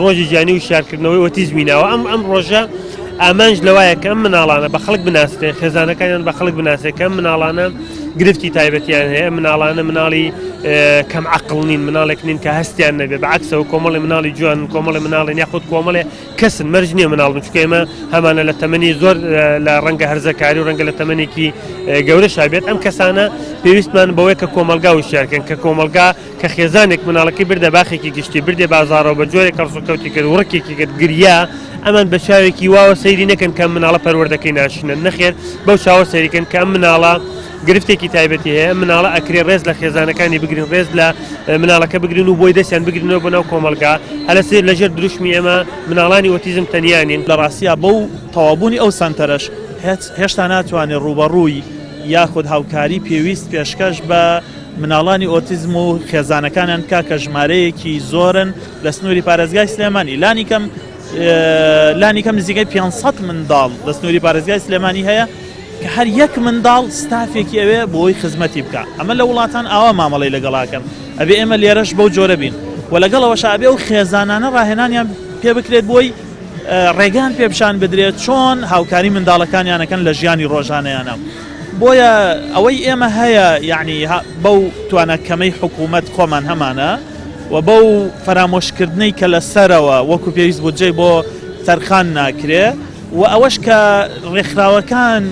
ڕۆژی گیانی و شارکردنەوەی ئۆتیزمینەوە ئەم ڕۆژە ئامانج لەوایە کە ئەم مناڵانە بە خەڵک بناسرێ خێزانەکانیان بە خەڵک بناسێت کە ئەم مناڵانە گرفتی تایبەتیان هەیە مناڵانە مناڵی کەم عەقڵ نین مناڵێک نین کە هەستیان نەبێ بەعەکسەوە کۆمەڵی مناڵی جوان کۆمەڵی مناڵێن یاخود کۆمەڵێ کەسن مەرج نییە مناڵ بن چونکە ئێمە هەمانە لە تەمەنی زۆر لە ڕەنگە هەرزەکاری و ڕەنگە لە تەمەنێکی گەورەشا بێت ئەم کەسانە پێویستمان بەوەی کە کۆمەلگا وشارکەن کە کۆمەلگا کە خێزانێک مناڵەکەی بردە باخێکی گشتی بردێ بازاڕەوە بە جۆرێک ڕسوکەوتی کرد وڕکێکی کرد گریا ئەمان بە چاوێکی واوە سەیری نەکەن کە مناڵە پەروەردەکەی ناشنن نەخێر بەو چاوە سەیریکەن کە ئەم مناڵە گرفتێکی تایبەتی هەیە مناڵە ئەکرێ ڕێز لە خێزانەکانی بگرین ڕێز لە مناڵەکە بگرین و بۆی دەستیان بگرینەوە بۆ ناو کۆمەلگا هەلەسێر لەژێر دروشمی ئێمە مناڵانی ئۆتیزم تەنیانین لە ڕاستیە بەو تەوابوونی ئەو سەنتەرەش هێشتا ناتوانێت ڕوبەڕووی یاخود هاوکاری پێویست پێشکەش بە مناڵانی ئۆتیزم و خێزانەکانیان بکا کە ژمارەیەکی زۆرن لە سنووری پارێزگای سلێمانی لانی کەم نزیکەی 500 منداڵ لە سنووری پارێزگای سلێمانی هەیە کە هەر یەک منداڵ ستافێکی ئەوێ بۆی خزمەتی بکە ئەمە لە وڵاتان ئاوا مامەڵی لەگەڵاکەن ئەبێ ئێمە لێرەش بەو جۆرە بین و لەگەڵەوەش ئەبێ و خێزانانە ڕاهێنانیان پێ بکرێت بۆی ڕێگان پێبشان بدرێت چۆن هاوکاری منداڵەکانیانەکەن لە ژیانی ڕۆژانەیانە بۆیە ئەوەی ئێمە هەیە یعنی بەو توانەکەمەی حکوومەت خۆمان هەمانە و بەو فەرامۆشکردنەی کە لەسەرەوە وەکو پێویست بودجەی بۆ تەرخان ناکرێ و ئەوەش کە ڕێکخراوەکان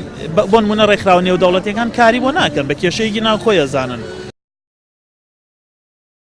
بۆ نمونە ڕێکخراوە نێودەوڵەتیەکان کاری بۆ ناکەن بە کێشەیەکی ناوخۆی ئەزانن